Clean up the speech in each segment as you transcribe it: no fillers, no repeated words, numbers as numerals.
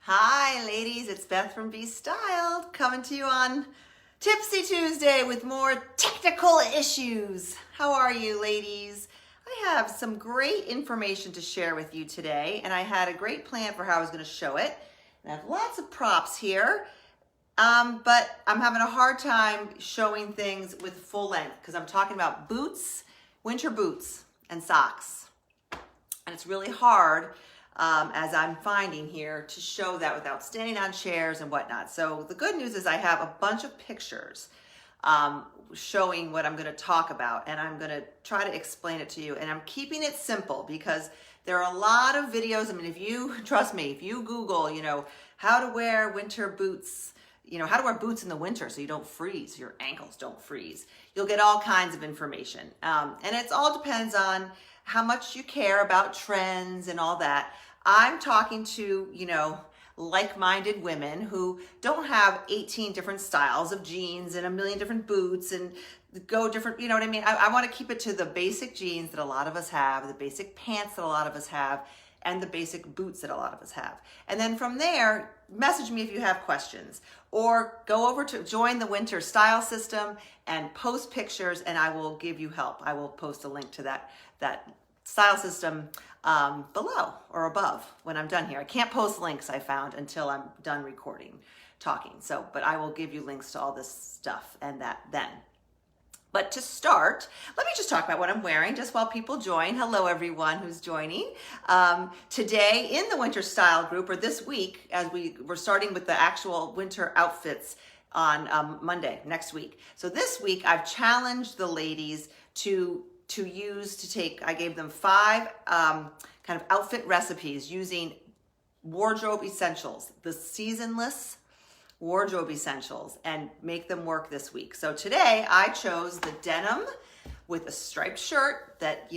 Hi ladies, it's Beth from Be Styled coming to you on Tipsy Tuesday with more technical issues. How are you ladies? I have some great information to share with you today, and I had a great plan for how I was going to show it. And I have lots of props here, but I'm having a hard time showing things with full length because I'm talking about boots, winter boots and socks. And it's really hard as I'm finding here to show that without standing on chairs and whatnot. So the good news is I have a bunch of pictures showing what I'm going to talk about, and I'm going to try to explain it to you. And I'm keeping it simple because there are a lot of videos. I mean, if you trust me, if you Google, how to wear winter boots, how to wear boots in the winter so you don't freeze, your ankles don't freeze, you'll get all kinds of information. And it all depends on how much you care about trends and all that. I'm talking to, like-minded women who don't have 18 different styles of jeans and a million different boots and go different, you know what I mean? I want to keep it to the basic jeans that a lot of us have, the basic pants that a lot of us have, and the basic boots that a lot of us have. And then from there, message me if you have questions, or go over to join the winter style system and post pictures, and I will give you help. I will post a link to that style system below or above when I'm done here. I can't post links, I found, until I'm done talking. So, but I will give you links to all this stuff and that then. But to start, let me just talk about what I'm wearing just while people join. Hello, everyone who's joining. Today in the winter style group, or this week, as we're starting with the actual winter outfits on Monday, next week. So this week, I've challenged the ladies to I gave them 5 kind of outfit recipes using wardrobe essentials, the seasonless wardrobe essentials, and make them work this week. So today I chose the denim with a striped shirt that,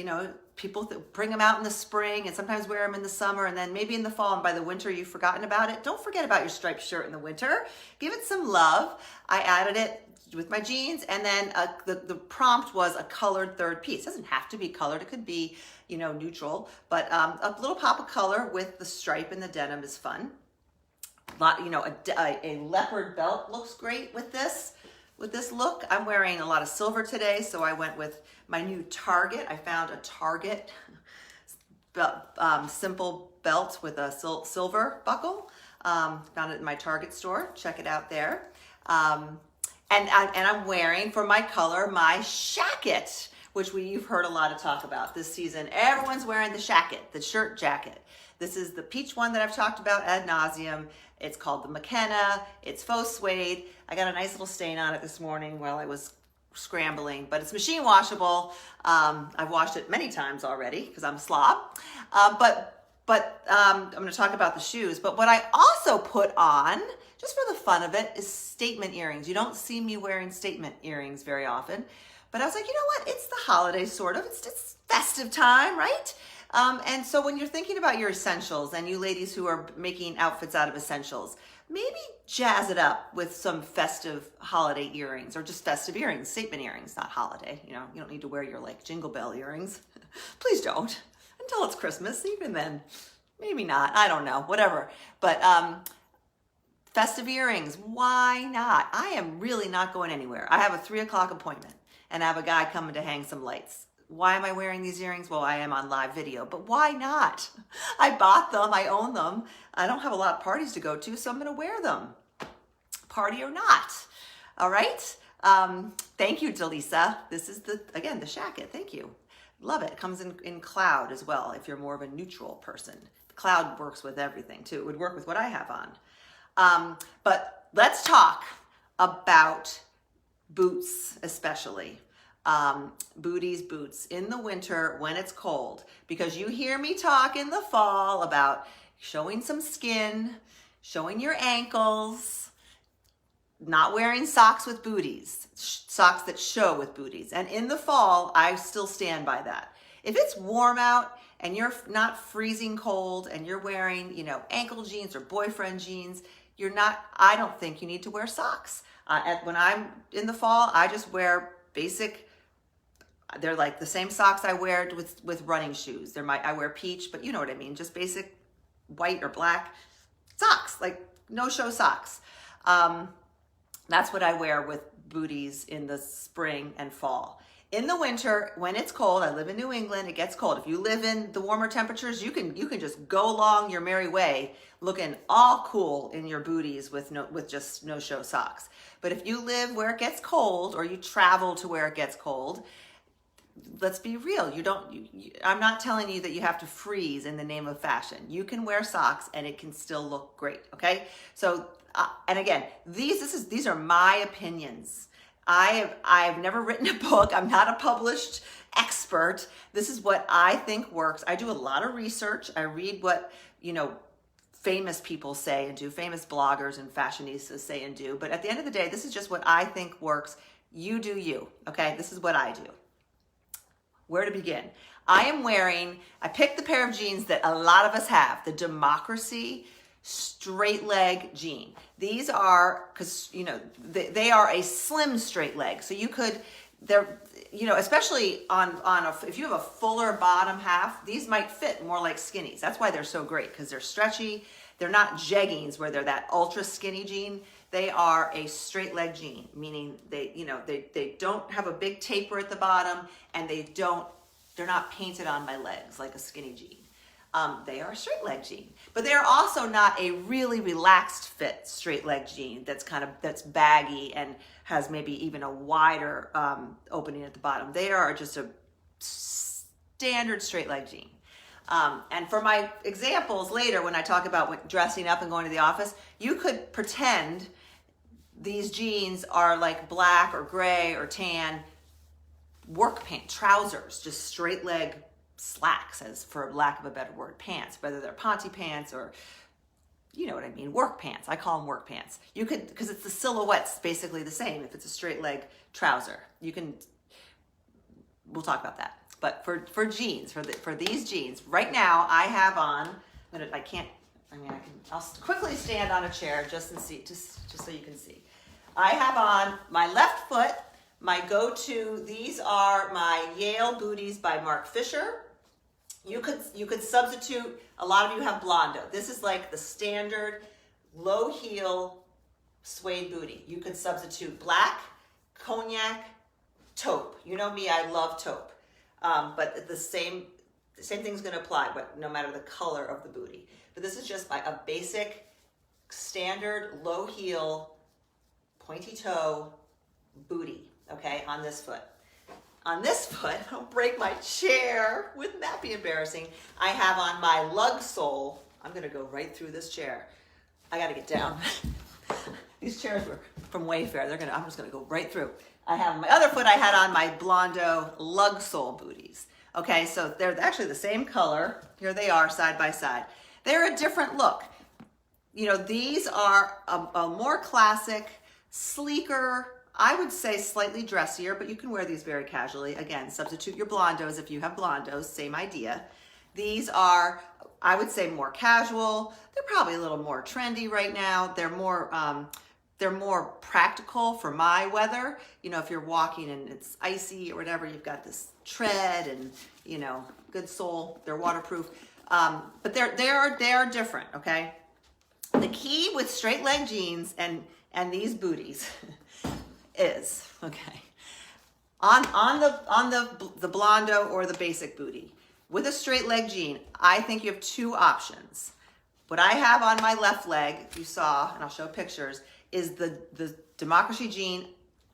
people bring them out in the spring and sometimes wear them in the summer and then maybe in the fall, and by the winter you've forgotten about it. Don't forget about your striped shirt in the winter. Give it some love. I added it with my jeans, and then the prompt was a colored third piece. It doesn't have to be colored. It could be, neutral, but a little pop of color with the stripe and the denim is fun. A leopard belt looks great with this look. I'm wearing a lot of silver today, so I went with my new Target. I found a Target simple belt with a silver buckle. Found it in my Target store. Check it out there. And I'm wearing, for my color, my shacket, which you've heard a lot of talk about this season. Everyone's wearing the shacket, the shirt jacket. This is the peach one that I've talked about ad nauseum. It's called the McKenna. It's faux suede. I got a nice little stain on it this morning while I was scrambling, but it's machine washable. I've washed it many times already because I'm a slob. But I'm going to talk about the shoes. But what I also put on, just for the fun of it, is statement earrings. You don't see me wearing statement earrings very often. But I was like, you know what? It's the holidays, sort of. It's festive time, right? And so when you're thinking about your essentials, and you ladies who are making outfits out of essentials, maybe jazz it up with some festive holiday earrings, or just festive earrings, statement earrings, not holiday. You don't need to wear your jingle bell earrings. Please don't. Until it's Christmas, even then, maybe not. I don't know, whatever. But festive earrings, why not? I am really not going anywhere. I have a 3 o'clock appointment, and I have a guy coming to hang some lights. Why am I wearing these earrings? Well, I am on live video, but why not? I bought them, I own them. I don't have a lot of parties to go to, so I'm gonna wear them, party or not. All right, thank you, Delisa. This is again, the shacket, thank you. Love it. It comes in cloud as well if you're more of a neutral person. The cloud works with everything too. It would work with what I have on. But let's talk about boots especially. Booties boots in the winter when it's cold, because you hear me talk in the fall about showing some skin, showing your ankles, not wearing socks with booties, socks that show with booties. And in the fall, I still stand by that. If it's warm out and you're not freezing cold and you're wearing, ankle jeans or boyfriend jeans, I don't think you need to wear socks. When I'm in the fall, I just wear basic. They're like the same socks I wear with running shoes. I wear peach, but you know what I mean. Just basic white or black socks, like no-show socks. That's what I wear with Booties in the spring and fall. In the winter, when it's cold, I live in New England, it gets cold. If you live in the warmer temperatures, you can just go along your merry way looking all cool in your Booties with just no-show socks. But if you live where it gets cold, or you travel to where it gets cold, let's be real. I'm not telling you that you have to freeze in the name of fashion. You can wear socks and it can still look great, okay? So, and again, these are my opinions. I've never written a book. I'm not a published expert. This is what I think works. I do a lot of research. I read what, famous people say and do, famous bloggers and fashionistas say and do. But at the end of the day, this is just what I think works. You do you, okay? This is what I do. Where to begin? I picked the pair of jeans that a lot of us have, the Democracy straight leg jean. These are, because, they are a slim straight leg. So especially if you have a fuller bottom half, these might fit more like skinnies. That's why they're so great, because they're stretchy. They're not jeggings where they're that ultra skinny jean. They are a straight leg jean, meaning they don't have a big taper at the bottom, and they're not painted on my legs like a skinny jean. They are a straight leg jean, but they're also not a really relaxed fit straight leg jean that's baggy and has maybe even a wider opening at the bottom. They are just a standard straight leg jean. And for my examples later, when I talk about dressing up and going to the office, you could pretend these jeans are like black or gray or tan work pants, trousers, just straight leg slacks, as for lack of a better word, pants, whether they're ponte pants or, you know what I mean, work pants. I call them work pants. You could, because the silhouette's basically the same if it's a straight leg trouser. We'll talk about that. But for jeans, for these jeans, right now I have on, I'll quickly stand on a chair just so you can see. I have on my left foot, my go-to, these are my Yale Booties by Mark Fisher. You could substitute, a lot of you have Blondo. This is like the standard low heel suede booty. You could substitute black, cognac, taupe. You know me, I love taupe. But the same thing's gonna apply, but no matter the color of the booty. But this is just a basic, standard, low heel, pointy toe booty, okay, on this foot. On this foot, don't break my chair, wouldn't that be embarrassing? I have on my lug sole. I'm gonna go right through this chair. I gotta get down. These chairs were from Wayfair. I'm just gonna go right through. I have my other foot, I had on my Blondo lug sole booties. Okay, so they're actually the same color. Here they are side by side. They're a different look. These are a more classic, sleeker, I would say slightly dressier, but you can wear these very casually. Again, substitute your Blondos if you have Blondos, same idea. These are, I would say, more casual. They're probably a little more trendy right now. They're more practical for my weather. If you're walking and it's icy or whatever, you've got this tread and, good sole. They're waterproof. But they are different, okay? The key with straight leg jeans and these booties is, okay, on the Blondo or the basic booty, with a straight leg jean, I think you have two options. What I have on my left leg, if you saw, and I'll show pictures, is the Democracy jean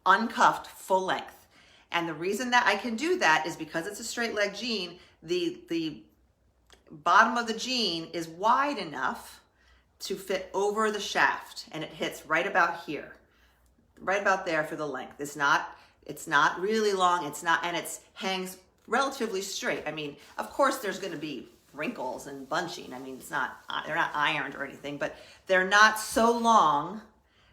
uncuffed full length. And the reason that I can do that is because it's a straight leg jean, the bottom of the jean is wide enough to fit over the shaft, and it hits right about here, right about there for the length. It's not really long, and it hangs relatively straight. Of course there's gonna be wrinkles and bunching. They're not ironed or anything, but they're not so long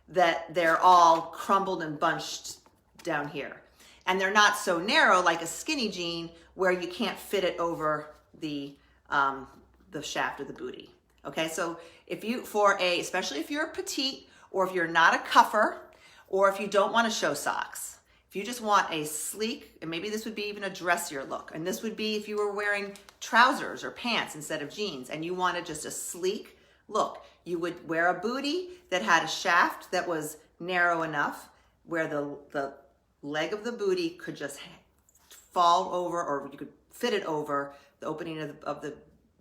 that they're all crumbled and bunched down here. And they're not so narrow like a skinny jean where you can't fit it over the shaft of the booty. Okay, so especially if you're a petite, or if you're not a cuffer, or if you don't want to show socks, if you just want a sleek, and maybe this would be even a dressier look, and this would be if you were wearing trousers or pants instead of jeans, and you wanted just a sleek look. You would wear a bootie that had a shaft that was narrow enough where the leg of the bootie could just fall over, or you could fit it over the opening of the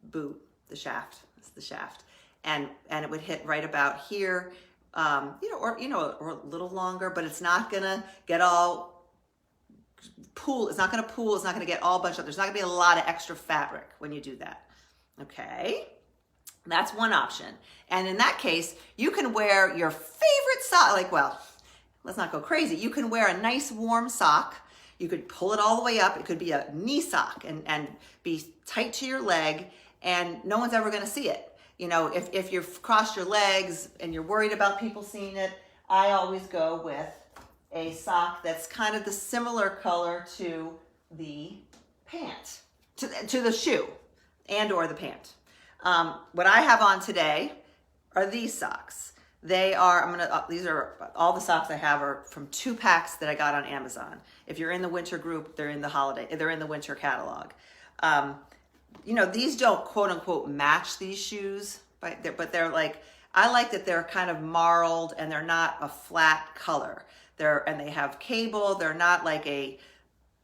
boot, the shaft. It's the shaft, and it would hit right about here, or a little longer, but it's not gonna get all pool. It's not gonna pool. It's not gonna get all bunched up. There's not gonna be a lot of extra fabric when you do that. Okay. That's one option. And in that case, you can wear your favorite sock, let's not go crazy. You can wear a nice warm sock. You could pull it all the way up. It could be a knee sock and be tight to your leg, and no one's ever gonna see it. If you've crossed your legs and you're worried about people seeing it, I always go with a sock that's kind of the similar color to the pant, to the shoe and or the pant. What I have on today are these socks. These are all the socks I have are from 2 packs that I got on Amazon. If you're in the winter group, they're in the winter catalog. These don't quote unquote match these shoes, but they're I like that they're kind of marled and they're not a flat color. And they have cable. They're not like a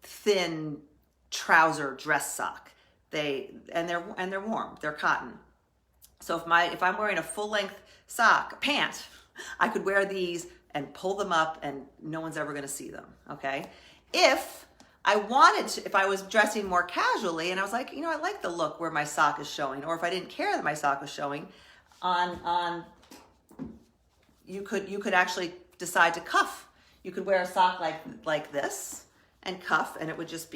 thin trouser dress sock. They're warm. They're cotton. So if I'm wearing a full length pant, I could wear these and pull them up and no one's ever going to see them. Okay. If I was dressing more casually and I was like, I like the look where my sock is showing, or if I didn't care that my sock was showing, you could actually decide to cuff. You could wear a sock like this and cuff, and it would just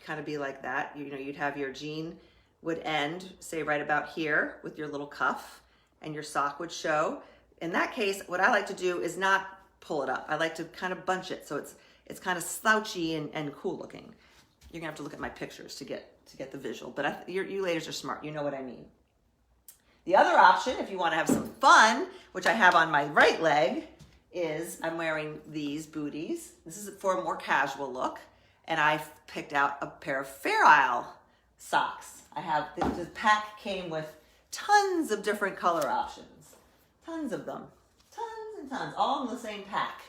kind of be like that. You'd have your jean would end, say right about here with your little cuff, and your sock would show. In that case, what I like to do is not pull it up. I like to kind of bunch it so it's kind of slouchy and cool looking. You're gonna have to look at my pictures to get the visual, but you ladies are smart. You know what I mean. The other option, if you want to have some fun, which I have on my right leg, is I'm wearing these booties. This is for a more casual look, and I've picked out a pair of Fair Isle socks. The pack came with tons of different color options, tons of them, tons and tons, all in the same pack.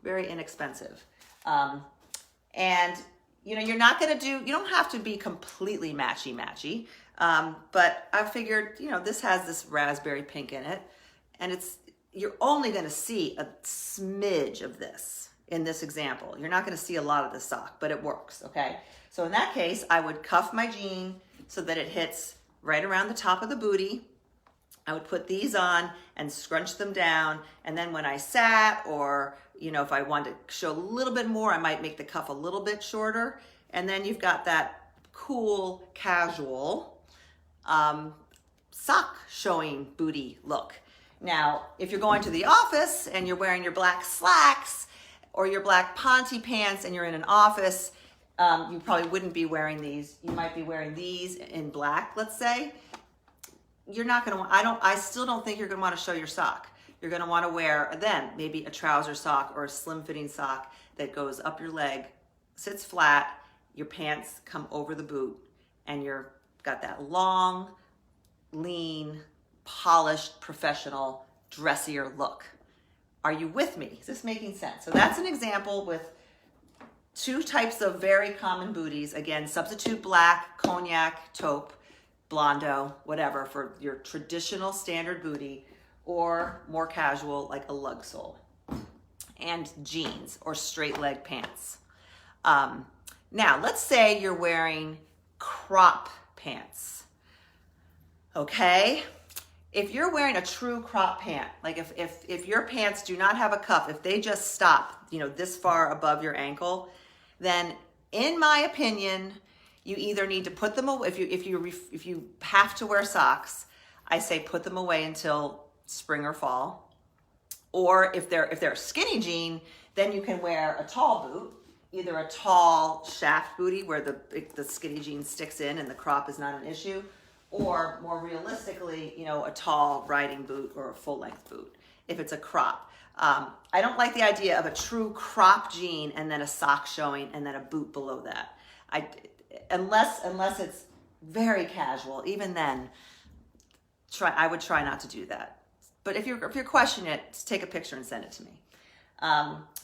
Very inexpensive. And you're not gonna you don't have to be completely matchy, but I figured, this has this raspberry pink in it, and you're only gonna see a smidge of this in this example. You're not gonna see a lot of the sock, but it works, okay? So in that case, I would cuff my jean so that it hits right around the top of the booty. I would put these on and scrunch them down, and then when I sat, or if I wanted to show a little bit more, I might make the cuff a little bit shorter, and then you've got that cool, casual sock showing booty look. Now, if you're going to the office and you're wearing your black slacks or your black ponte pants and you're in an office, you probably wouldn't be wearing these. You might be wearing these in black, let's say. You're not gonna I still don't think you're gonna wanna show your sock. You're gonna wanna wear, then, maybe a trouser sock or a slim fitting sock that goes up your leg, sits flat, your pants come over the boot, and you're got that long, lean, polished, professional, dressier look. Are you with me? Is this making sense? So that's an example with 2 types of very common booties. Again, substitute black, cognac, taupe, blondo, whatever, for your traditional standard booty, or more casual like a lug sole, and jeans or straight leg pants. Now, let's say you're wearing crop pants, okay? If you're wearing a true crop pant, like if your pants do not have a cuff, if they just stop, this far above your ankle, then in my opinion, you either need to put them away. If you have to wear socks, I say put them away until spring or fall. Or if they're a skinny jean, then you can wear a tall boot, either a tall shaft booty where the skinny jean sticks in and the crop is not an issue, or more realistically, a tall riding boot or a full length boot if it's a crop. I don't like the idea of a true crop jean and then a sock showing and then a boot below that. Unless it's very casual, even then, I would try not to do that. But if you're questioning it, just take a picture and send it to me.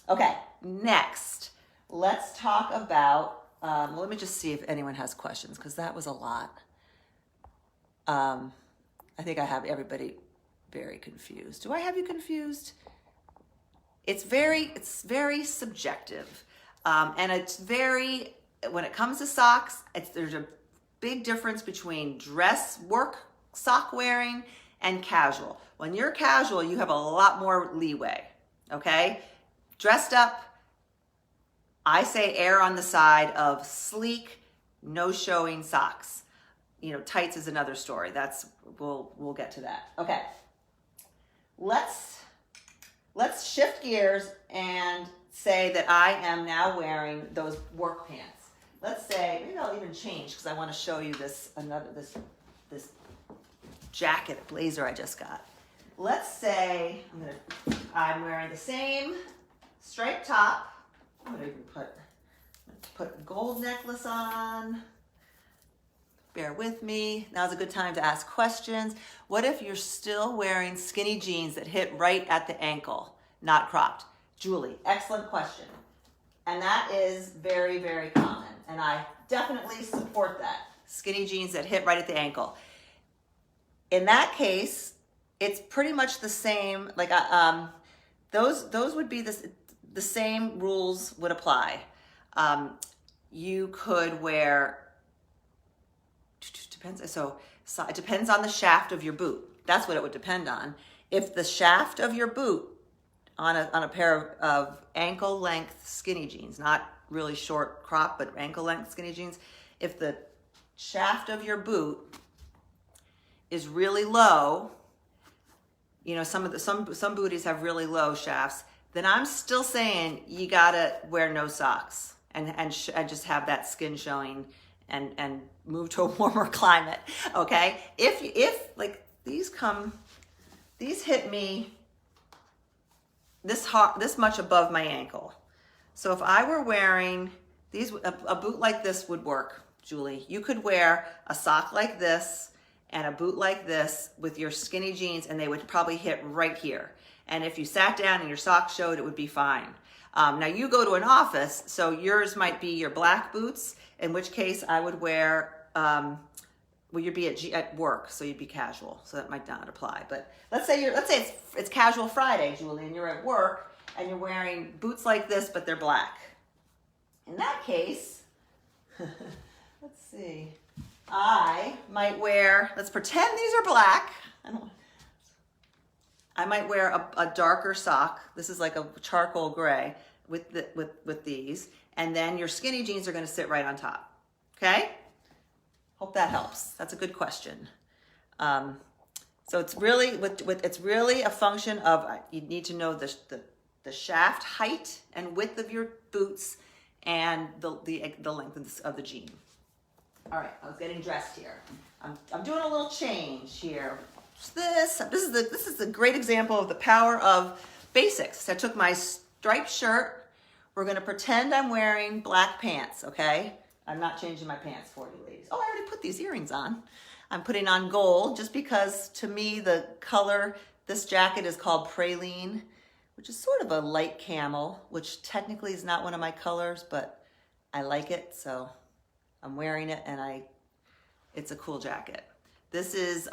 Okay, next, let's talk about, let me just see if anyone has questions, because that was a lot. I think I have everybody very confused. Do I have you confused? It's very subjective. And it's when it comes to socks, there's a big difference between dress work sock wearing and casual. When you're casual, you have a lot more leeway, okay? Dressed up, I say err on the side of sleek, no showing socks. You know, tights is another story. We'll get to that. Okay. Let's shift gears and say that I am now wearing those work pants. Let's say, maybe I'll even change because I want to show you this jacket blazer I just got. Let's say I'm wearing the same striped top. I'm gonna even put a gold necklace on. Bear with me. Now's a good time to ask questions. What if you're still wearing skinny jeans that hit right at the ankle, not cropped? Julie, excellent question. And that is very, very common. And I definitely support that. Skinny jeans that hit right at the ankle. In that case, it's pretty much the same. Like those would be the same rules would apply. You could wear. Depends. So it depends on the shaft of your boot. That's what it would depend on. If the shaft of your boot on a pair of ankle length skinny jeans, not really short crop, but ankle length skinny jeans, if the shaft of your boot is really low, you know, some booties have really low shafts, then I'm still saying you gotta wear no socks and just have that skin showing and move to a warmer climate. Okay, if like these hit me this much above my ankle. So if I were wearing these, a boot like this would work, Julie. You could wear a sock like this and a boot like this with your skinny jeans, and they would probably hit right here. And if you sat down and your socks showed, it would be fine. Now you go to an office, so yours might be your black boots, in which case I would wear, well, you'd be at work, so you'd be casual, so that might not apply. But let's say it's casual Friday, Julie, and you're at work and you're wearing boots like this, but they're black. In that case, let's see, I might wear, let's pretend these are black. I might wear a darker sock. This is like a charcoal gray with these, and then your skinny jeans are going to sit right on top. Okay. Hope that helps. That's a good question. So it's really it's really a function of you need to know the shaft height and width of your boots and the length of the jean. All right, I was getting dressed here. I'm doing a little change here. This is a great example of the power of basics. I took my striped shirt. We're gonna pretend I'm wearing black pants. Okay. I'm not changing my pants for you, ladies. Oh, I already put these earrings on. I'm putting on gold just because, to me, the color, this jacket is called praline, which is sort of a light camel, which technically is not one of my colors, but I like it, so I'm wearing it, and it's a cool jacket. This is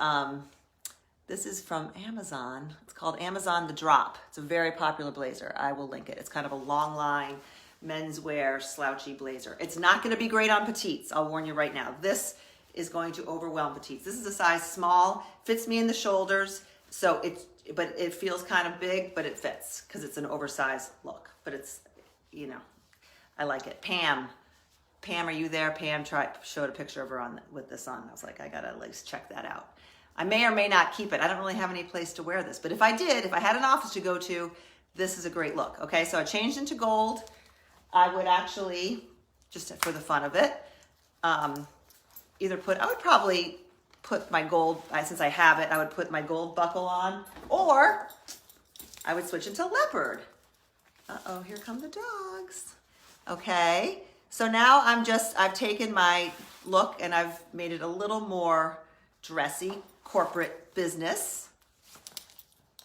from Amazon. It's called Amazon The Drop. It's a very popular blazer. I will link it. It's kind of a long line menswear slouchy blazer. It's not going to be great on petites. I'll warn you right now. This is going to overwhelm petites. This is a size small, fits me in the shoulders. So but it feels kind of big, but it fits because it's an oversized look. But it's, you know, I like it. Pam, are you there? Pam showed a picture of her with this on. I was like, I gotta at least check that out. I may or may not keep it. I don't really have any place to wear this, but if I had an office to go to, this is a great look. Okay, so I changed into gold. I would actually, just for the fun of it, I would probably put my gold, since I have it, I would put my gold buckle on, or I would switch into leopard. Uh-oh, here come the dogs. Okay, so now I've taken my look and I've made it a little more dressy, corporate business.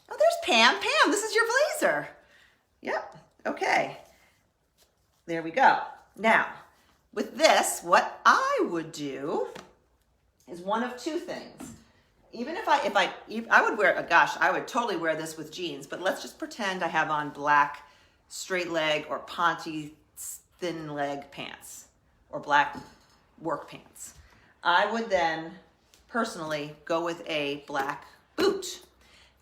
Oh, there's Pam. Pam, this is your blazer. Yep, okay. There we go. Now, with this, what I would do is one of two things. Even if I would wear, gosh, I would totally wear this with jeans, but let's just pretend I have on black straight leg or Ponte thin leg pants or black work pants. I would then personally go with a black boot.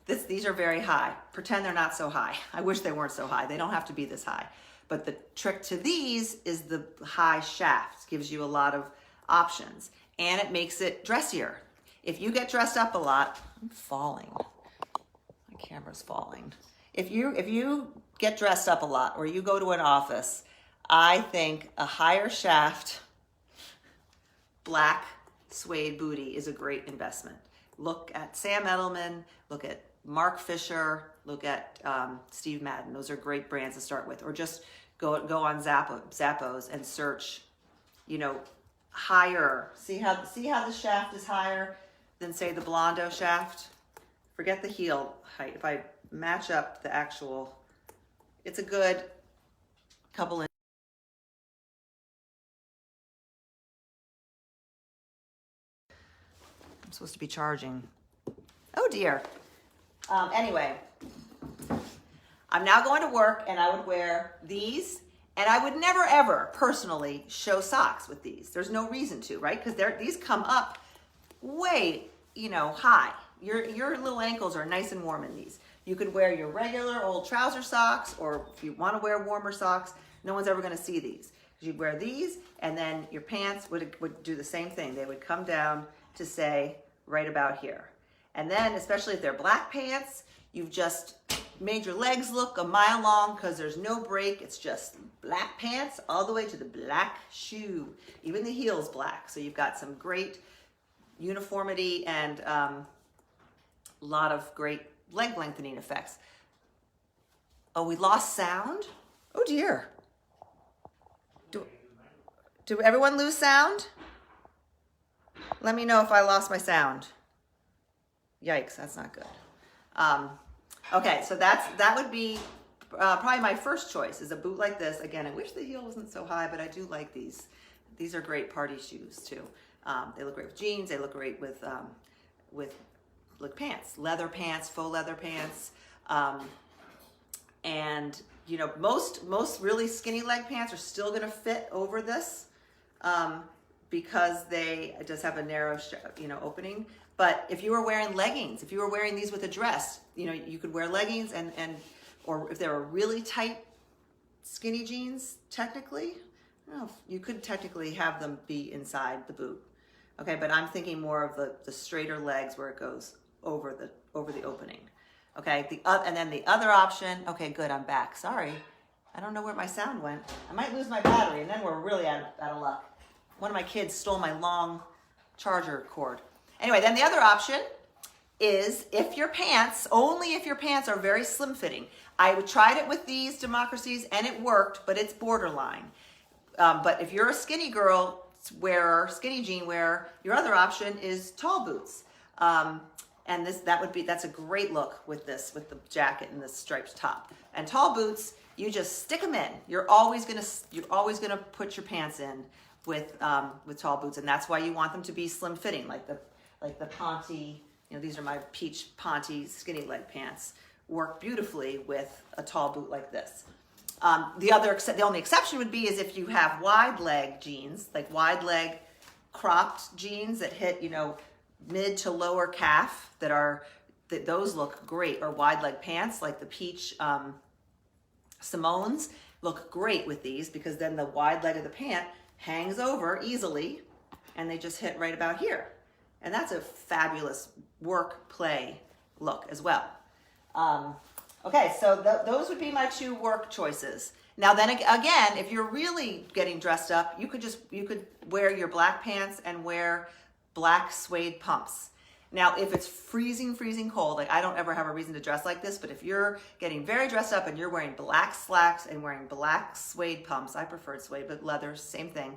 These are very high. Pretend they're not so high. I wish they weren't so high. They don't have to be this high. But the trick to these is the high shaft. Gives you a lot of options and it makes it dressier. If you get dressed up a lot, I'm falling. My camera's falling. If you get dressed up a lot or you go to an office, I think a higher shaft black suede bootie is a great investment. Look at Sam Edelman, look at Mark Fisher, look at Steve Madden. Those are great brands to start with. Or just go on Zappos and search, you know, higher. See how the shaft is higher than say the Blondo shaft? Forget the heel height. If I match up the actual, it's a good couple inches. I'm supposed to be charging. Oh dear. Anyway, I'm now going to work and I would wear these and I would never ever personally show socks with these. There's no reason to, right? Because these come up way, you know, high. Your little ankles are nice and warm in these. You could wear your regular old trouser socks, or if you want to wear warmer socks, no one's ever going to see these. You'd wear these and then your pants would do the same thing. They would come down to say right about here. And then, especially if they're black pants, you've just made your legs look a mile long because there's no break. It's just black pants all the way to the black shoe. Even the heel's black. So you've got some great uniformity and a lot of great leg lengthening effects. Oh, we lost sound? Oh dear. Do everyone lose sound? Let me know if I lost my sound. Yikes, that's not good. Okay, so that would be probably my first choice is a boot like this. Again, I wish the heel wasn't so high, but I do like these. These are great party shoes too. They look great with jeans. They look great with pants, leather pants, faux leather pants. And you know, most really skinny leg pants are still gonna fit over this because they just have a narrow, opening. But if you were wearing leggings, if you were wearing these with a dress, you know, you could wear leggings or if they were really tight, skinny jeans, technically, I don't know if you could technically have them be inside the boot. Okay, but I'm thinking more of the straighter legs where it goes over the opening. Okay, and then the other option, okay, good, I'm back. Sorry, I don't know where my sound went. I might lose my battery and then we're really out of luck. One of my kids stole my long charger cord. Anyway, then the other option is only if your pants are very slim fitting. I tried it with these democracies and it worked, but it's borderline. But if you're a skinny girl wearer, skinny jean wearer, your other option is tall boots. And that's a great look with the jacket and the striped top. And tall boots, you just stick them in. You're always gonna put your pants in with tall boots, and that's why you want them to be slim fitting, like the Ponte, these are my peach Ponte skinny leg pants, work beautifully with a tall boot like this. The only exception would be is if you have wide leg jeans, like wide leg cropped jeans that hit, mid to lower calf those look great, or wide leg pants like the peach Simones look great with these because then the wide leg of the pant hangs over easily and they just hit right about here. And that's a fabulous work play look as well. Okay, so those would be my two work choices. Now then again, if you're really getting dressed up, you could wear your black pants and wear black suede pumps. Now, if it's freezing cold, like I don't ever have a reason to dress like this, but if you're getting very dressed up and you're wearing black slacks and wearing black suede pumps, I prefer suede, but leather, same thing.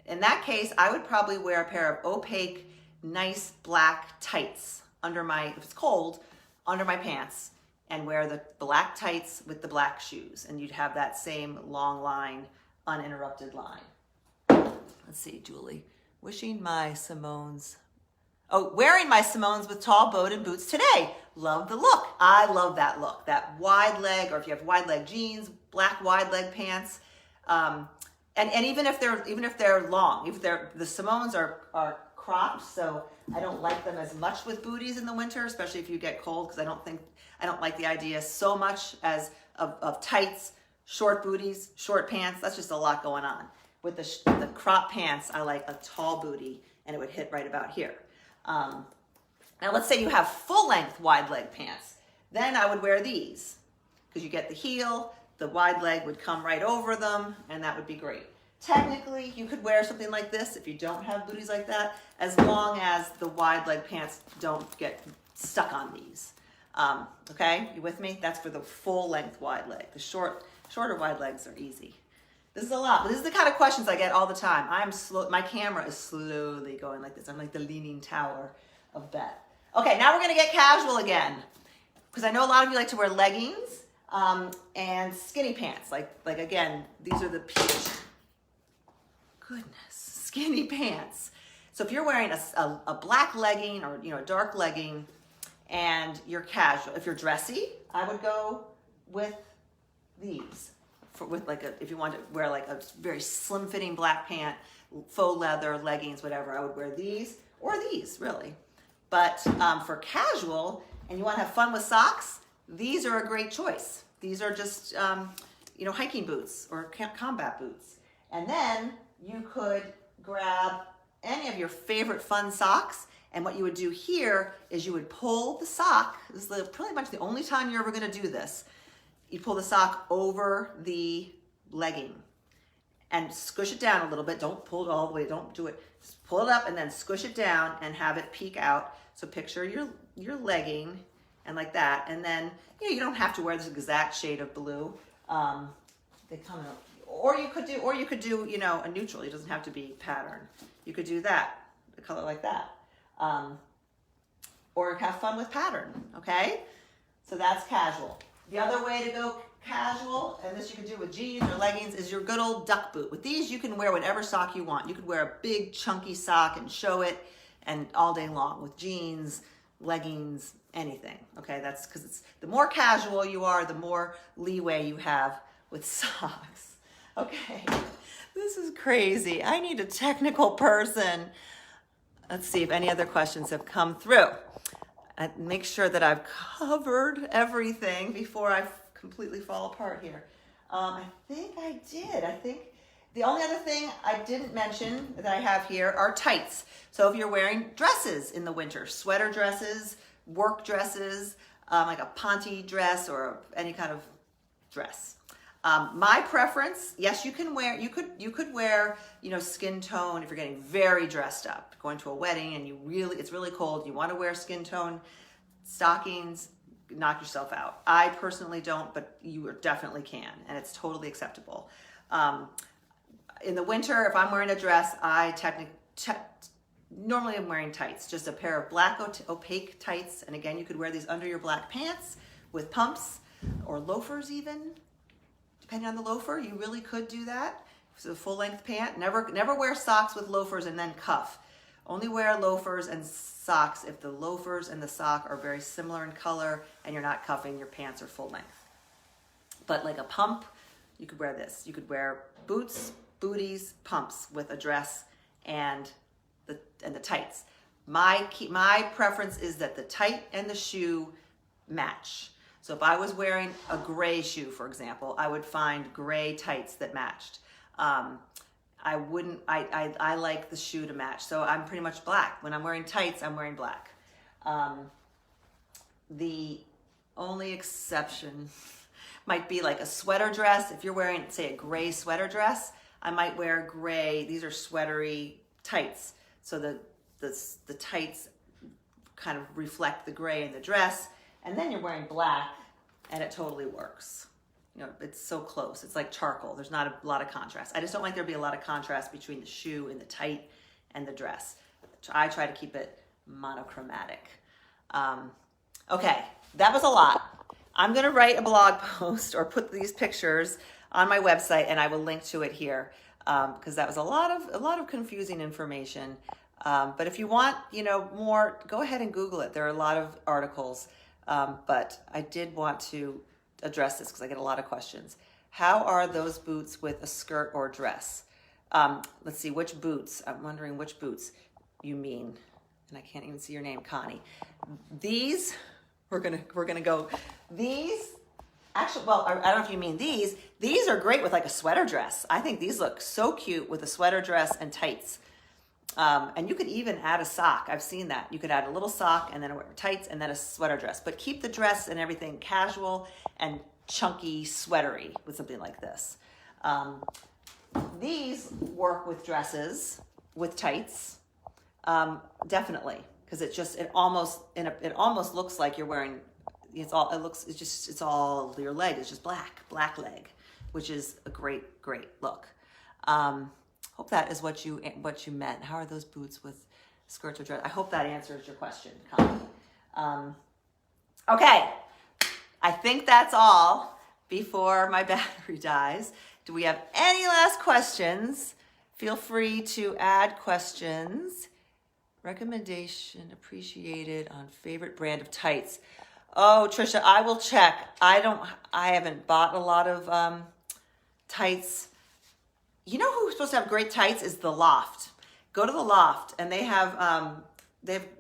In that case, I would probably wear a pair of opaque, nice black tights if it's cold, under my pants, and wear the black tights with the black shoes. And you'd have that same long line, uninterrupted line. Let's see, Julie. Wearing my Simones with tall bowed boots today. Love the look. I love that look. That wide leg, or if you have wide leg jeans, black wide leg pants. And even if they're long, the Simones are cropped, so I don't like them as much with booties in the winter, especially if you get cold, because I don't like the idea so much as of tights, short booties, short pants. That's just a lot going on. With the crop pants, I like a tall booty, and it would hit right about here. Now let's say you have full length wide leg pants. Then I would wear these, because you get the heel, the wide leg would come right over them, and that would be great. Technically, you could wear something like this if you don't have booties like that, as long as the wide leg pants don't get stuck on these. Okay, you with me? That's for the full length wide leg. The shorter wide legs are easy. This is a lot, but this is the kind of questions I get all the time. My camera is slowly going like this. I'm like the leaning tower of Beth. Okay, now we're gonna get casual again, because I know a lot of you like to wear leggings and skinny pants. Like again, these are the peach. Goodness, skinny pants. So if you're wearing a black legging, or a dark legging, and you're casual, if you're dressy, I would go with these. If you want to wear like a very slim fitting black pant, faux leather, leggings, whatever, I would wear these, or these really. But for casual, and you want to have fun with socks, these are a great choice. These are just, hiking boots or combat boots. And then you could grab any of your favorite fun socks, and what you would do here is you would pull the sock. This is pretty much the only time you're ever going to do this. You pull the sock over the legging and squish it down a little bit. Don't pull it all the way. Don't do it. Just pull it up and then squish it down and have it peek out. So picture your legging and like that. And then, you don't have to wear this exact shade of blue. They come out. Or you could do, a neutral. It doesn't have to be pattern. You could do that, a color like that. Or have fun with pattern, okay? So that's casual. The other way to go casual, and this you can do with jeans or leggings, is your good old duck boot. With these, you can wear whatever sock you want. You could wear a big chunky sock and show it, and all day long with jeans, leggings, anything. Okay, that's because the more casual you are, the more leeway you have with socks. Okay, this is crazy. I need a technical person. Let's see if any other questions have come through. And make sure that I've covered everything before I completely fall apart here. I think I did. I think the only other thing I didn't mention that I have here are tights. So if you're wearing dresses in the winter, sweater dresses, work dresses, like a ponte dress or any kind of dress. My preference, yes, you could wear, skin tone if you're getting very dressed up, going to a wedding and it's really cold. You want to wear skin tone stockings, knock yourself out. I personally don't, but you definitely can, and it's totally acceptable. In the winter, if I'm wearing a dress, normally I'm wearing tights, just a pair of black opaque tights. And again, you could wear these under your black pants with pumps or loafers even. Depending on the loafer, you really could do that. It's a full-length pant. Never wear socks with loafers and then cuff. Only wear loafers and socks if the loafers and the sock are very similar in color and you're not cuffing, your pants are full length. But like a pump, you could wear this. You could wear boots, booties, pumps with a dress and the tights. My preference is that the tight and the shoe match. So if I was wearing a gray shoe, for example, I would find gray tights that matched. I like the shoe to match. So I'm pretty much black. When I'm wearing tights, I'm wearing black. The only exception might be like a sweater dress. If you're wearing, say, a gray sweater dress, I might wear gray. These are sweatery tights. So the tights kind of reflect the gray in the dress. And then you're wearing black, and it totally works. It's so close. It's like charcoal. There's not a lot of contrast. I just don't like there to be a lot of contrast between the shoe and the tight and the dress. I try to keep it monochromatic. Okay, that was a lot. I'm going to write a blog post or put these pictures on my website, and I will link to it here because that was a lot of confusing information. But if you want, more, go ahead and Google it. There are a lot of articles, but I did want to address this because I get a lot of questions. How are those boots with a skirt or dress? Let's see, which boots? I'm wondering which boots you mean. And I can't even see your name, Connie. These, we're gonna go, these, actually, well, I don't know if you mean these. These are great with like a sweater dress. I think these look so cute with a sweater dress and tights. And you could even add a sock. I've seen that. You could add a little sock and then tights and then a sweater dress. But keep the dress and everything casual and chunky, sweatery with something like this. These work with dresses, with tights, definitely, because it almost looks like you're wearing. It's all your leg is just black leg, which is a great look. Hope that is what you meant. How are those boots with skirts or dress? I hope that answers your question, Connie. Okay, I think that's all before my battery dies. Do we have any last questions? Feel free to add questions. Recommendation appreciated on favorite brand of tights. Oh, Trisha, I will check. I haven't bought a lot of tights. You know who's supposed to have great tights is The Loft. Go to The Loft, and they have I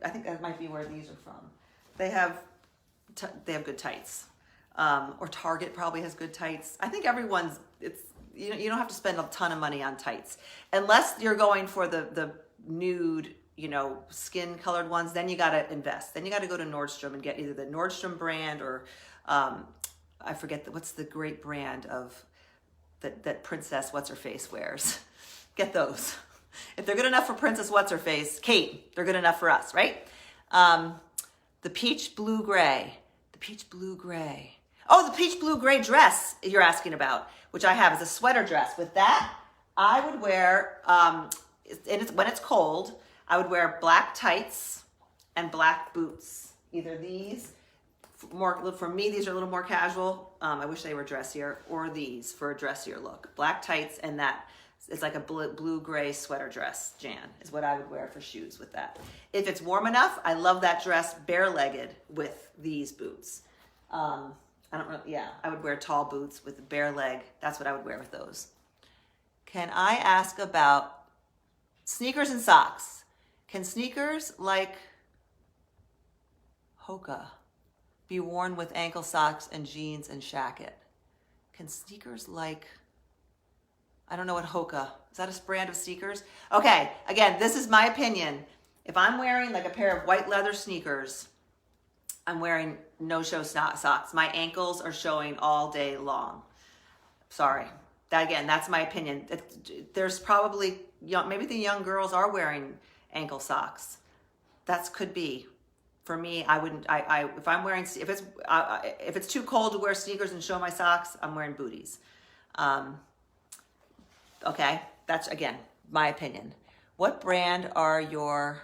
think that might be where these are from. They have good tights. Or Target probably has good tights. I think you don't have to spend a ton of money on tights. Unless you're going for the nude, skin colored ones, then you got to invest. Then you got to go to Nordstrom and get either the Nordstrom brand or I forget what's the great brand of that Princess What's-Her-Face wears. Get those. If they're good enough for Princess What's-Her-Face, Kate, they're good enough for us, right? The peach blue gray. The peach blue gray. Oh, the peach blue gray dress you're asking about, which I have is a sweater dress. With that, I would wear, when it's cold, I would wear black tights and black boots. Either these, for me, these are a little more casual. I wish they were dressier, or these for a dressier look. Black tights and that, it's like a blue-gray sweater dress, Jan, is what I would wear for shoes with that. If it's warm enough, I love that dress bare-legged with these boots. I would wear tall boots with a bare leg. That's what I would wear with those. Can I ask about sneakers and socks? Can sneakers like Hoka be worn with ankle socks and jeans and shacket? Can sneakers like, I don't know what Hoka, is that a brand of sneakers? Okay, again, this is my opinion. If I'm wearing like a pair of white leather sneakers, I'm wearing no-show socks. My ankles are showing all day long. Sorry. That's my opinion. There's probably, maybe the young girls are wearing ankle socks. That could be. For me, I wouldn't, if it's too cold to wear sneakers and show my socks, I'm wearing booties. Okay, that's, again, my opinion. What brand are your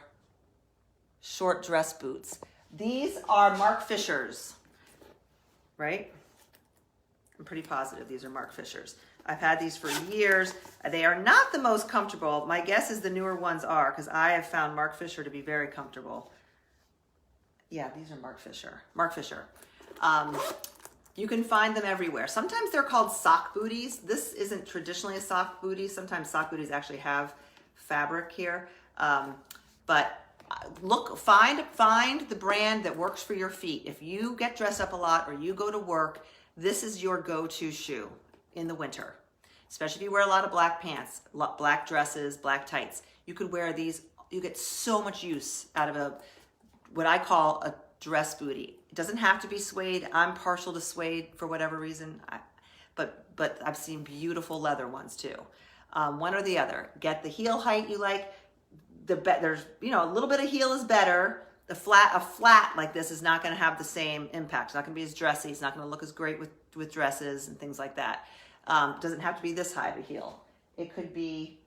short dress boots? These are Mark Fisher's, right? I'm pretty positive these are Mark Fisher's. I've had these for years. They are not the most comfortable. My guess is the newer ones are, because I have found Mark Fisher to be very comfortable. Yeah, these are Mark Fisher. Mark Fisher. You can find them everywhere. Sometimes they're called sock booties. This isn't traditionally a sock booty. Sometimes sock booties actually have fabric here. But find the brand that works for your feet. If you get dressed up a lot or you go to work, this is your go-to shoe in the winter. Especially if you wear a lot of black pants, black dresses, black tights. You could wear these. You get so much use out of what I call a dress booty. It doesn't have to be suede. I'm partial to suede for whatever reason. But I've seen beautiful leather ones too. One or the other. Get the heel height you like. There's a little bit of heel is better. A flat like this is not going to have the same impact. It's not going to be as dressy. It's not going to look as great with dresses and things like that. Doesn't have to be this high of a heel. It could be,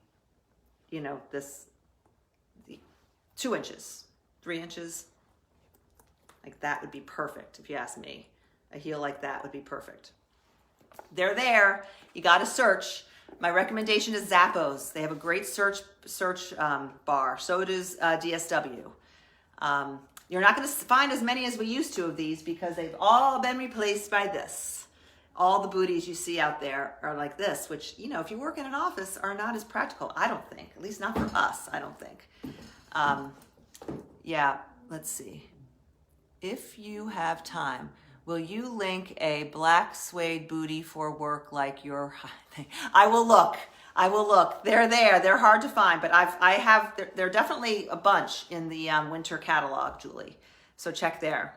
this 2 inches, 3 inches. Like that would be perfect if you ask me. A heel like that would be perfect. They're there. You got to search. My recommendation is Zappos. They have a great search bar. So does DSW. You're not going to find as many as we used to of these because they've all been replaced by this. All the booties you see out there are like this, which, you know, if you work in an office are not as practical, I don't think. At least not for us, I don't think. Yeah, let's see. If you have time, will you link a black suede bootie for work like your thing? I will look. I will look. They're there. They're hard to find, but they're definitely a bunch in the winter catalog, Julie. So check there,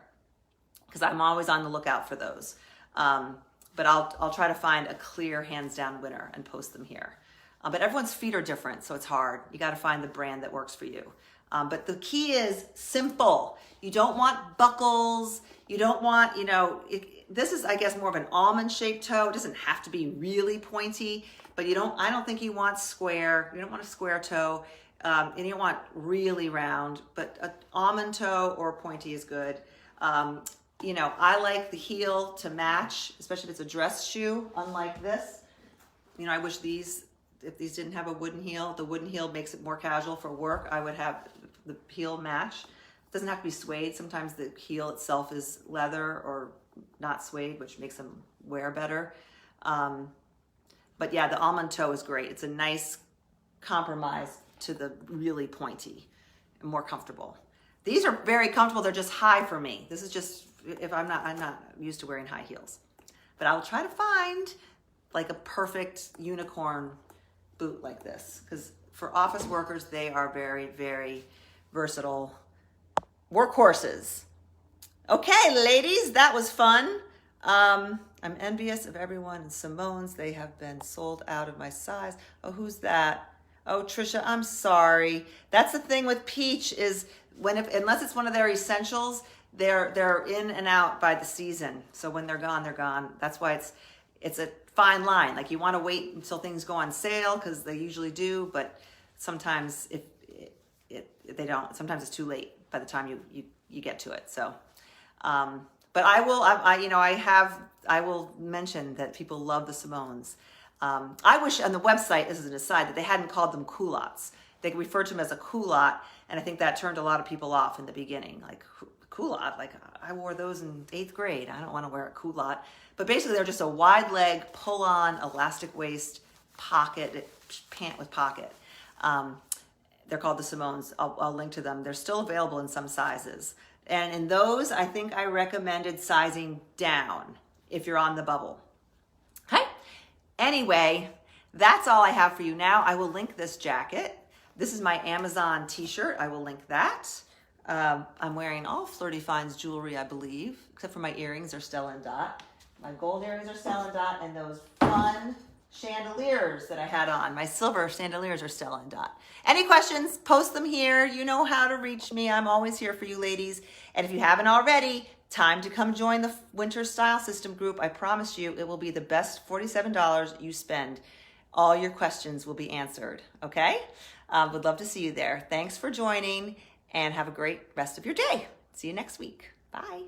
because I'm always on the lookout for those. But I'll try to find a clear hands down winner and post them here. But everyone's feet are different, so it's hard. You got to find the brand that works for you. But the key is simple. You don't want buckles. You don't want, you know, this is, I guess, more of an almond shaped toe. It doesn't have to be really pointy, but I don't think you want square. You don't want a square toe. And you don't want really round, but an almond toe or pointy is good. You know, I like the heel to match, especially if it's a dress shoe, unlike this. You know, I wish if these didn't have a wooden heel, the wooden heel makes it more casual for work. I would have the heel match. It doesn't have to be suede. Sometimes the heel itself is leather or not suede, which makes them wear better. But yeah, the almond toe is great. It's a nice compromise to the really pointy and more comfortable. These are very comfortable. They're just high for me. This is just, I'm not used to wearing high heels. But I'll try to find like a perfect unicorn boot like this, because for office workers, they are very, very versatile workhorses. Okay, ladies, that was fun. I'm envious of everyone in Simone's. They have been sold out of my size. Oh, who's that? Oh, Trisha, I'm sorry. That's the thing with Peach is unless it's one of their essentials, they're in and out by the season. So when they're gone, they're gone. That's why it's a fine line. Like you want to wait until things go on sale because they usually do, but sometimes if they don't, sometimes it's too late by the time you get to it. So, but I will mention that people love the Simones. I wish on the website, this is an aside, that they hadn't called them culottes. They referred to them as a culotte, and I think that turned a lot of people off in the beginning. Like, culotte, like I wore those in 8th grade. I don't want to wear a culotte. But basically, they're just a wide leg, pull-on, elastic waist, pocket, pant with pocket. They're called the Simones. I'll link to them. They're still available in some sizes. And in those, I think I recommended sizing down if you're on the bubble. Okay? Anyway, that's all I have for you now. I will link this jacket. This is my Amazon t-shirt. I will link that. I'm wearing all Flirty Finds jewelry, I believe, except for my earrings are Stella and Dot. My gold earrings are Stella and Dot, and those fun chandeliers that I had on. My silver chandeliers are Stella and Dot. Any questions, post them here. You know how to reach me. I'm always here for you ladies. And if you haven't already, time to come join the Winter Style System group. I promise you it will be the best $47 you spend. All your questions will be answered, okay? Would love to see you there. Thanks for joining, and have a great rest of your day. See you next week. Bye.